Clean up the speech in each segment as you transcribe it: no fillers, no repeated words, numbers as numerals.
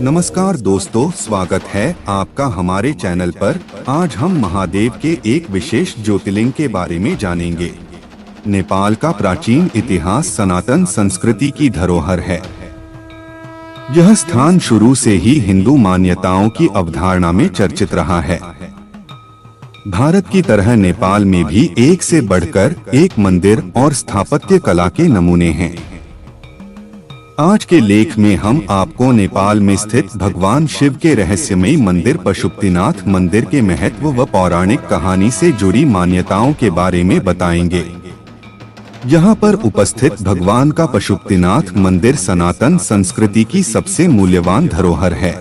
नमस्कार दोस्तों, स्वागत है आपका हमारे चैनल पर। आज हम महादेव के एक विशेष ज्योतिर्लिंग के बारे में जानेंगे। नेपाल का प्राचीन इतिहास सनातन संस्कृति की धरोहर है। यह स्थान शुरू से ही हिंदू मान्यताओं की अवधारणा में चर्चित रहा है। भारत की तरह नेपाल में भी एक से बढ़कर एक मंदिर और स्थापत्य कला के नमूने हैं। आज के लेख में हम आपको नेपाल में स्थित भगवान शिव के रहस्यमयी मंदिर पशुपतिनाथ मंदिर के महत्व व पौराणिक कहानी से जुड़ी मान्यताओं के बारे में बताएंगे। यहाँ पर उपस्थित भगवान का पशुपतिनाथ मंदिर सनातन संस्कृति की सबसे मूल्यवान धरोहर है।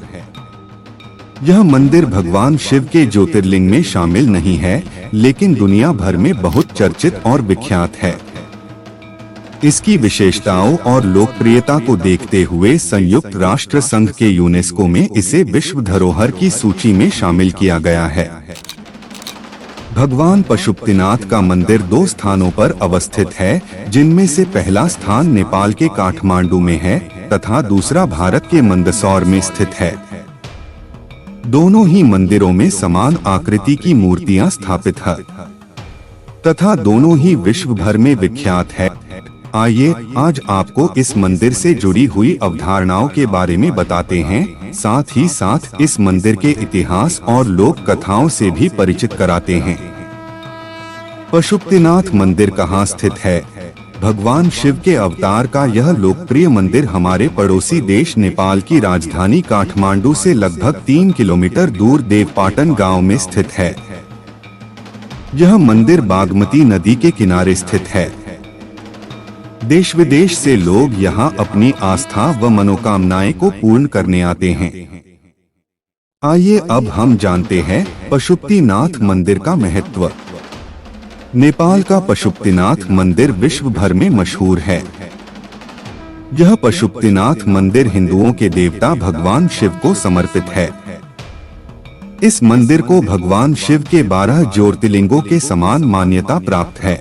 यह मंदिर भगवान शिव के ज्योतिर्लिंग में शामिल नहीं है, लेकिन दुनिया भर में बहुत चर्चित और विख्यात है। इसकी विशेषताओं और लोकप्रियता को देखते हुए संयुक्त राष्ट्र संघ के यूनेस्को में इसे विश्व धरोहर की सूची में शामिल किया गया है। भगवान पशुपतिनाथ का मंदिर दो स्थानों पर अवस्थित है, जिनमें से पहला स्थान नेपाल के काठमांडू में है तथा दूसरा भारत के मंदसौर में स्थित है। दोनों ही मंदिरों में समान आकृति की मूर्तियां स्थापित हैं तथा दोनों ही विश्व भर में विख्यात है। आइए आज आपको इस मंदिर से जुड़ी हुई अवधारणाओं के बारे में बताते हैं, साथ ही साथ इस मंदिर के इतिहास और लोक कथाओं से भी परिचित कराते हैं। पशुपतिनाथ मंदिर कहाँ स्थित है? भगवान शिव के अवतार का यह लोकप्रिय मंदिर हमारे पड़ोसी देश नेपाल की राजधानी काठमांडू से लगभग 3 किलोमीटर दूर देवपाटन गांव में स्थित है। यह मंदिर बागमती नदी के किनारे स्थित है। देश विदेश से लोग यहाँ अपनी आस्था व मनोकामनाएं को पूर्ण करने आते हैं। आइए अब हम जानते हैं पशुपतिनाथ मंदिर का महत्व। नेपाल का पशुपतिनाथ मंदिर विश्व भर में मशहूर है। यह पशुपतिनाथ मंदिर हिंदुओं के देवता भगवान शिव को समर्पित है। इस मंदिर को भगवान शिव के 12 ज्योतिर्लिंगों के समान मान्यता प्राप्त है।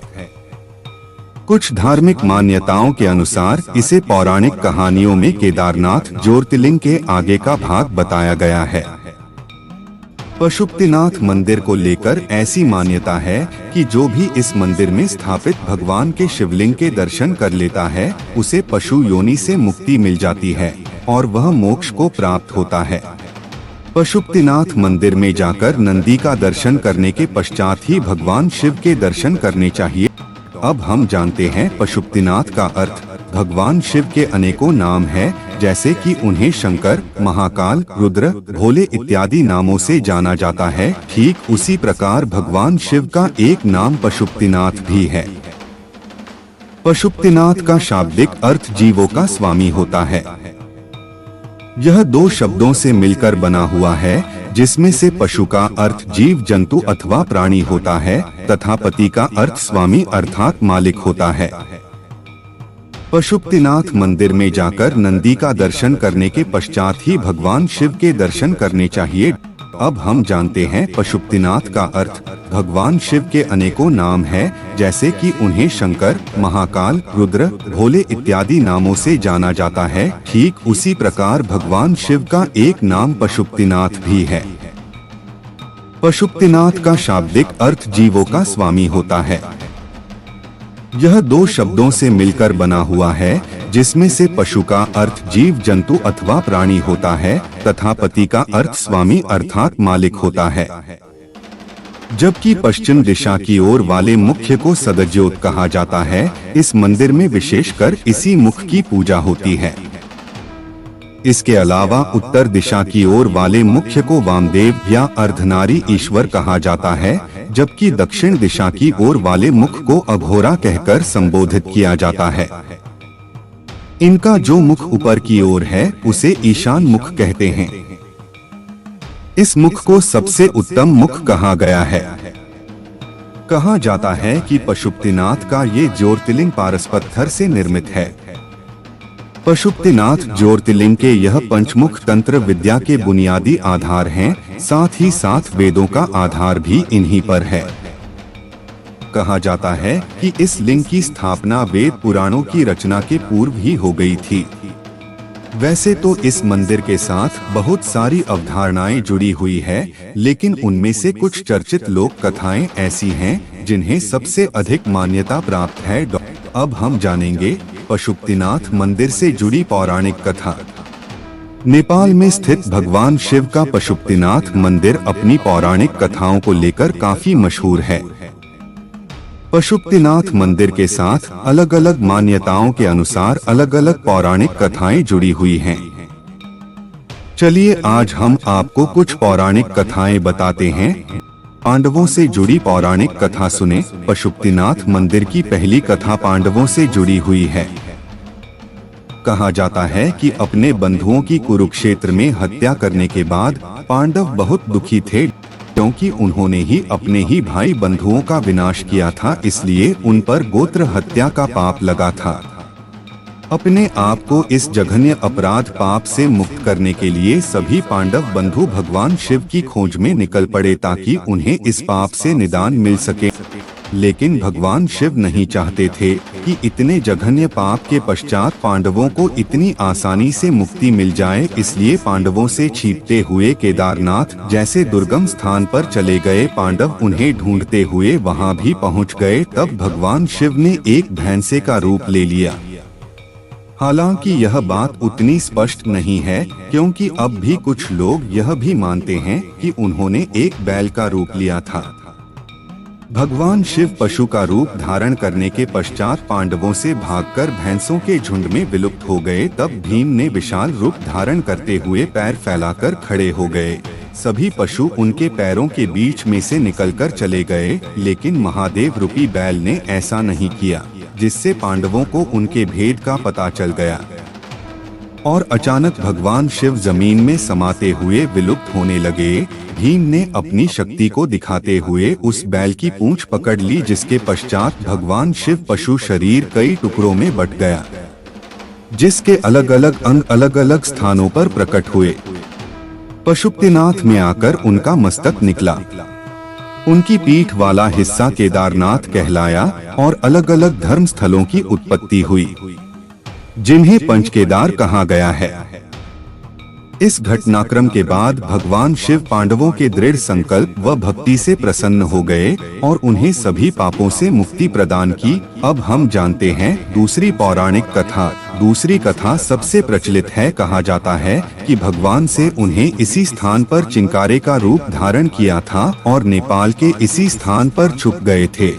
कुछ धार्मिक मान्यताओं के अनुसार इसे पौराणिक कहानियों में केदारनाथ ज्योतिर्लिंग के आगे का भाग बताया गया है। पशुपतिनाथ मंदिर को लेकर ऐसी मान्यता है कि जो भी इस मंदिर में स्थापित भगवान के शिवलिंग के दर्शन कर लेता है, उसे पशु योनि से मुक्ति मिल जाती है और वह मोक्ष को प्राप्त होता है। पशुपतिनाथ मंदिर में जाकर नंदी का दर्शन करने के पश्चात ही भगवान शिव के दर्शन करने चाहिए। अब हम जानते हैं पशुपतिनाथ का अर्थ। भगवान शिव के अनेकों नाम हैं, जैसे कि उन्हें शंकर, महाकाल, रुद्र, भोले इत्यादि नामों से जाना जाता है। ठीक उसी प्रकार भगवान शिव का एक नाम पशुपतिनाथ भी है। पशुपतिनाथ का शाब्दिक अर्थ जीवों का स्वामी होता है। यह दो शब्दों से मिलकर बना हुआ है, जिसमें से पशु का अर्थ जीव जंतु अथवा प्राणी होता है तथा पति का अर्थ स्वामी अर्थात मालिक होता है। पशुपतिनाथ मंदिर में जाकर नंदी का दर्शन करने के पश्चात ही भगवान शिव के दर्शन करने चाहिए। अब हम जानते हैं पशुपतिनाथ का अर्थ। भगवान शिव के अनेकों नाम हैं, जैसे कि उन्हें शंकर, महाकाल, रुद्र, भोले इत्यादि नामों से जाना जाता है। ठीक उसी प्रकार भगवान शिव का एक नाम पशुपतिनाथ भी है। पशुपतिनाथ का शाब्दिक अर्थ जीवों का स्वामी होता है। यह दो शब्दों से मिलकर बना हुआ है, जिसमें से पशु का अर्थ जीव जंतु अथवा प्राणी होता है तथा पति का अर्थ स्वामी अर्थात मालिक होता है। जबकि पश्चिम दिशा की ओर वाले मुख्य को सदज्योत कहा जाता है। इस मंदिर में विशेषकर इसी मुख की पूजा होती है। इसके अलावा उत्तर दिशा की ओर वाले मुख्य को वामदेव या अर्धनारी ईश्वर कहा जाता है, जबकि दक्षिण दिशा की ओर वाले मुख को अघोरा कहकर संबोधित किया जाता है। इनका जो मुख ऊपर की ओर है, उसे ईशान मुख कहते हैं। इस मुख को सबसे उत्तम मुख कहा गया है। कहा जाता है कि पशुपतिनाथ का ये ज्योतिर्लिंग पारस पत्थर से निर्मित है। पशुपतिनाथ ज्योतिर्लिंग के यह पंचमुख तंत्र विद्या के बुनियादी आधार हैं, साथ ही साथ वेदों का आधार भी इन्हीं पर है। कहा जाता है कि इस लिंग की स्थापना वेद पुराणों की रचना के पूर्व ही हो गई थी। वैसे तो इस मंदिर के साथ बहुत सारी अवधारणाएं जुड़ी हुई है, लेकिन उनमें से कुछ चर्चित लोक कथाएं ऐसी हैं जिन्हें सबसे अधिक मान्यता प्राप्त है। अब हम जानेंगे पशुपतिनाथ मंदिर से जुड़ी पौराणिक कथा। नेपाल में स्थित भगवान शिव का पशुपतिनाथ मंदिर अपनी पौराणिक कथाओं को लेकर काफी मशहूर है। पशुपतिनाथ मंदिर के साथ अलग अलग मान्यताओं के अनुसार अलग अलग पौराणिक कथाएं जुड़ी हुई हैं। चलिए आज हम आपको कुछ पौराणिक कथाएं बताते हैं। पांडवों से जुड़ी पौराणिक कथा सुने। पशुपतिनाथ मंदिर की पहली कथा पांडवों से जुड़ी हुई है। कहा जाता है कि अपने बंधुओं की कुरुक्षेत्र में हत्या करने के बाद पांडव बहुत दुखी थे, क्योंकि उन्होंने ही अपने ही भाई बंधुओं का विनाश किया था, इसलिए उन पर गोत्र हत्या का पाप लगा था। अपने आप को इस जघन्य अपराध पाप से मुक्त करने के लिए सभी पांडव बंधु भगवान शिव की खोज में निकल पड़े ताकि उन्हें इस पाप से निदान मिल सके। लेकिन भगवान शिव नहीं चाहते थे कि इतने जघन्य पाप के पश्चात पांडवों को इतनी आसानी से मुक्ति मिल जाए, इसलिए पांडवों से छिपते हुए केदारनाथ जैसे दुर्गम स्थान पर चले गए। पांडव उन्हें ढूंढते हुए वहां भी पहुंच गए। तब भगवान शिव ने एक भैंसे का रूप ले लिया। हालांकि यह बात उतनी स्पष्ट नहीं है, क्योंकि अब भी कुछ लोग यह भी मानते हैं कि उन्होंने एक बैल का रूप लिया था। भगवान शिव पशु का रूप धारण करने के पश्चात पांडवों से भागकर भैंसों के झुंड में विलुप्त हो गए। तब भीम ने विशाल रूप धारण करते हुए पैर फैलाकर खड़े हो गए। सभी पशु उनके पैरों के बीच में से निकलकर चले गए, लेकिन महादेव रूपी बैल ने ऐसा नहीं किया, जिससे पांडवों को उनके भेद का पता चल गया और अचानक भगवान शिव जमीन में समाते हुए विलुप्त होने लगे। भीम ने अपनी शक्ति को दिखाते हुए उस बैल की पूंछ पकड़ ली, जिसके पश्चात भगवान शिव पशु शरीर कई टुकड़ों में बट गया, जिसके अलग अलग अंग अलग अलग स्थानों पर प्रकट हुए। पशुपतिनाथ में आकर उनका मस्तक निकला। उनकी पीठ वाला हिस्सा केदारनाथ कहलाया और अलग अलग धर्म स्थलों की उत्पत्ति हुई, जिन्हें पंचकेदार कहा गया है। इस घटनाक्रम के बाद भगवान शिव पांडवों के दृढ़ संकल्प व भक्ति से प्रसन्न हो गए और उन्हें सभी पापों से मुक्ति प्रदान की। अब हम जानते हैं दूसरी पौराणिक कथा। दूसरी कथा सबसे प्रचलित है। कहा जाता है कि भगवान से उन्हें इसी स्थान पर चिंकारे का रूप धारण किया था और नेपाल के इसी स्थान पर छुप गए थे।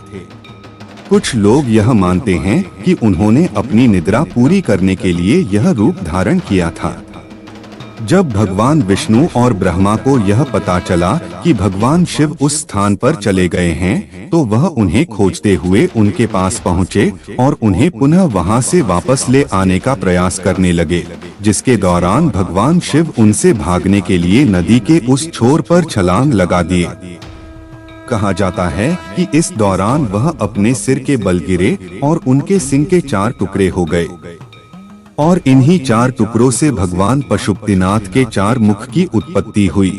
कुछ लोग यह मानते हैं कि उन्होंने अपनी निद्रा पूरी करने के लिए यह रूप धारण किया था। जब भगवान विष्णु और ब्रह्मा को यह पता चला कि भगवान शिव उस स्थान पर चले गए हैं, तो वह उन्हें खोजते हुए उनके पास पहुँचे और उन्हें पुनः वहां से वापस ले आने का प्रयास करने लगे, जिसके दौरान भगवान शिव उनसे भागने के लिए नदी के उस छोर पर छलांग लगा दिए। कहा जाता है कि इस दौरान वह अपने सिर के बल गिरे और उनके सिंह के 4 टुकड़े हो गए और इन्हीं 4 टुकड़ों से भगवान पशुपतिनाथ के 4 मुख की उत्पत्ति हुई।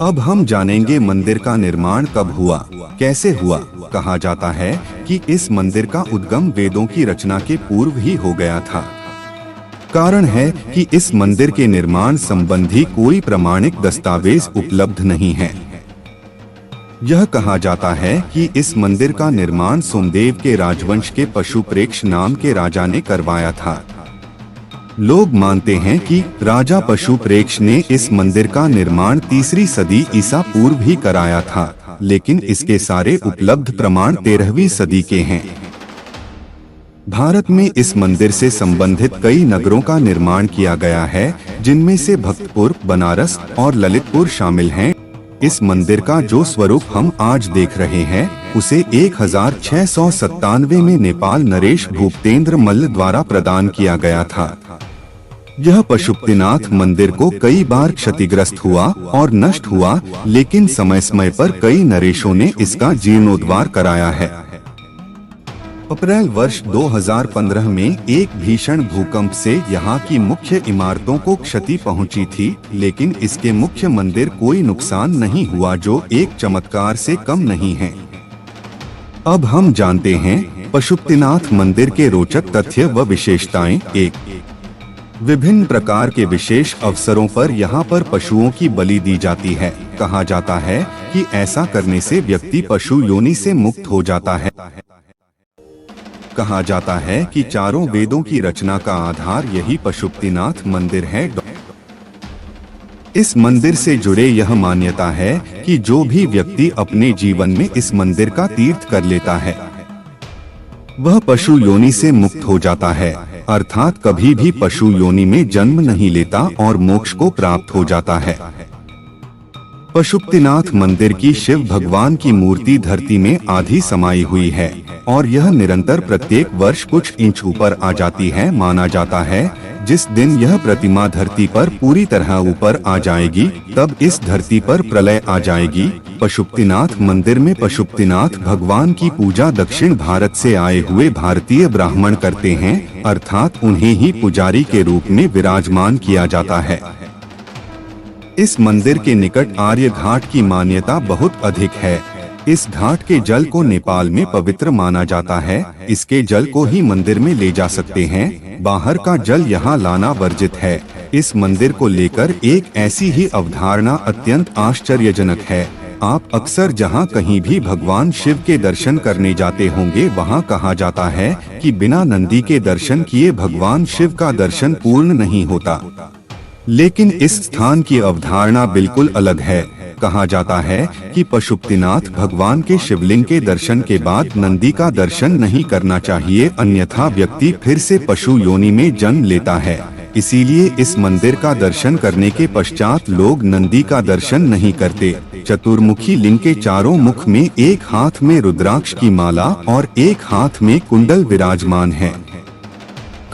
अब हम जानेंगे मंदिर का निर्माण कब हुआ, कैसे हुआ। कहा जाता है कि इस मंदिर का उद्गम वेदों की रचना के पूर्व ही हो गया था। कारण है कि इस मंदिर के निर्माण संबंधी कोई प्रमाणिक दस्तावेज उपलब्ध नहीं है। यह कहा जाता है कि इस मंदिर का निर्माण सोमदेव के राजवंश के पशुप्रेक्ष नाम के राजा ने करवाया था। लोग मानते हैं कि राजा पशुप्रेक्ष ने इस मंदिर का निर्माण 3री सदी ईसा पूर्व ही कराया था, लेकिन इसके सारे उपलब्ध प्रमाण 13वीं सदी के हैं। भारत में इस मंदिर से संबंधित कई नगरों का निर्माण किया गया है, जिनमें से भक्तपुर, बनारस और ललितपुर शामिल हैं। इस मंदिर का जो स्वरूप हम आज देख रहे हैं, उसे 1697 में नेपाल नरेश भूपतेंद्र मल्ल द्वारा प्रदान किया गया था। यह पशुपतिनाथ मंदिर को कई बार क्षतिग्रस्त हुआ और नष्ट हुआ, लेकिन समय समय पर कई नरेशों ने इसका जीर्णोद्धार कराया है। अप्रैल वर्ष 2015 में एक भीषण भूकंप से यहाँ की मुख्य इमारतों को क्षति पहुँची थी, लेकिन इसके मुख्य मंदिर कोई नुकसान नहीं हुआ, जो एक चमत्कार से कम नहीं है। अब हम जानते हैं पशुपतिनाथ मंदिर के रोचक तथ्य व विशेषताएं। 1. विभिन्न प्रकार के विशेष अवसरों पर यहाँ पर पशुओं की बलि दी जाती है। कहा जाता है कि ऐसा करने से व्यक्ति पशु योनि से मुक्त हो जाता है। कहा जाता है कि चारों वेदों की रचना का आधार यही पशुपतिनाथ मंदिर है। इस मंदिर से जुड़े यह मान्यता है कि जो भी व्यक्ति अपने जीवन में इस मंदिर का तीर्थ कर लेता है वह पशु योनि से मुक्त हो जाता है, अर्थात कभी भी पशु योनि में जन्म नहीं लेता और मोक्ष को प्राप्त हो जाता है। पशुपतिनाथ मंदिर की शिव भगवान की मूर्ति धरती में आधी समाई हुई है और यह निरंतर प्रत्येक वर्ष कुछ इंच ऊपर आ जाती है। माना जाता है जिस दिन यह प्रतिमा धरती पर पूरी तरह ऊपर आ जाएगी तब इस धरती पर प्रलय आ जाएगी। पशुपतिनाथ मंदिर में पशुपतिनाथ भगवान की पूजा दक्षिण भारत से आए हुए भारतीय ब्राह्मण करते हैं, अर्थात उन्हें ही पुजारी के रूप में विराजमान किया जाता है। इस मंदिर के निकट आर्य घाट की मान्यता बहुत अधिक है। इस घाट के जल को नेपाल में पवित्र माना जाता है। इसके जल को ही मंदिर में ले जा सकते हैं, बाहर का जल यहाँ लाना वर्जित है। इस मंदिर को लेकर एक ऐसी ही अवधारणा अत्यंत आश्चर्यजनक है। आप अक्सर जहाँ कहीं भी भगवान शिव के दर्शन करने जाते होंगे वहाँ कहा जाता है कि बिना नंदी के दर्शन किए भगवान शिव का दर्शन पूर्ण नहीं होता, लेकिन इस स्थान की अवधारणा बिल्कुल अलग है। कहा जाता है कि पशुपतिनाथ भगवान के शिवलिंग के दर्शन के बाद नंदी का दर्शन नहीं करना चाहिए, अन्यथा व्यक्ति फिर से पशु योनि में जन्म लेता है। इसीलिए इस मंदिर का दर्शन करने के पश्चात लोग नंदी का दर्शन नहीं करते। चतुर्मुखी लिंग के चारों मुख में एक हाथ में रुद्राक्ष की माला और एक हाथ में कुंडल विराजमान है।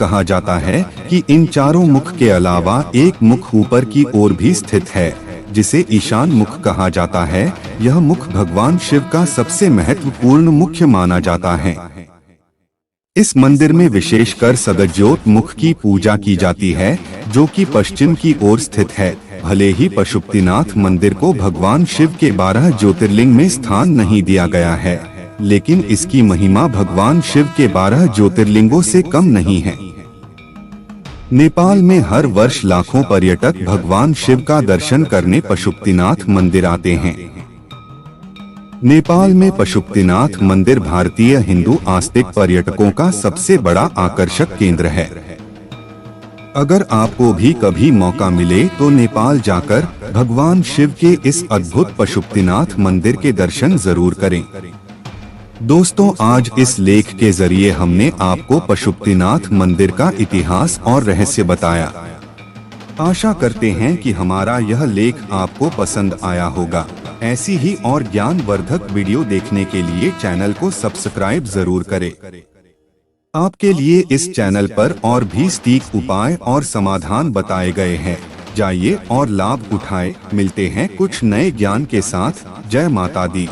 कहा जाता है कि इन चारों मुख के अलावा एक मुख ऊपर की ओर भी स्थित है जिसे ईशान मुख कहा जाता है। यह मुख भगवान शिव का सबसे महत्वपूर्ण मुख्य माना जाता है। इस मंदिर में विशेषकर सदज्योत मुख की पूजा की जाती है जो कि पश्चिम की ओर स्थित है। भले ही पशुपतिनाथ मंदिर को भगवान शिव के 12 ज्योतिर्लिंग में स्थान नहीं दिया गया है, लेकिन इसकी महिमा भगवान शिव के 12 ज्योतिर्लिंगों से कम नहीं है। नेपाल में हर वर्ष लाखों पर्यटक भगवान शिव का दर्शन करने पशुपतिनाथ मंदिर आते हैं। नेपाल में पशुपतिनाथ मंदिर भारतीय हिंदू आस्तिक पर्यटकों का सबसे बड़ा आकर्षक केंद्र है। अगर आपको भी कभी मौका मिले तो नेपाल जाकर भगवान शिव के इस अद्भुत पशुपतिनाथ मंदिर के दर्शन जरूर करें। दोस्तों, आज इस लेख के जरिए हमने आपको पशुपतिनाथ मंदिर का इतिहास और रहस्य बताया। आशा करते हैं कि हमारा यह लेख आपको पसंद आया होगा। ऐसी ही और ज्ञानवर्धक वीडियो देखने के लिए चैनल को सब्सक्राइब जरूर करें। आपके लिए इस चैनल पर और भी सटीक उपाय और समाधान बताए गए हैं। जाइए और लाभ उठाएं। मिलते हैं कुछ नए ज्ञान के साथ। जय माता दी।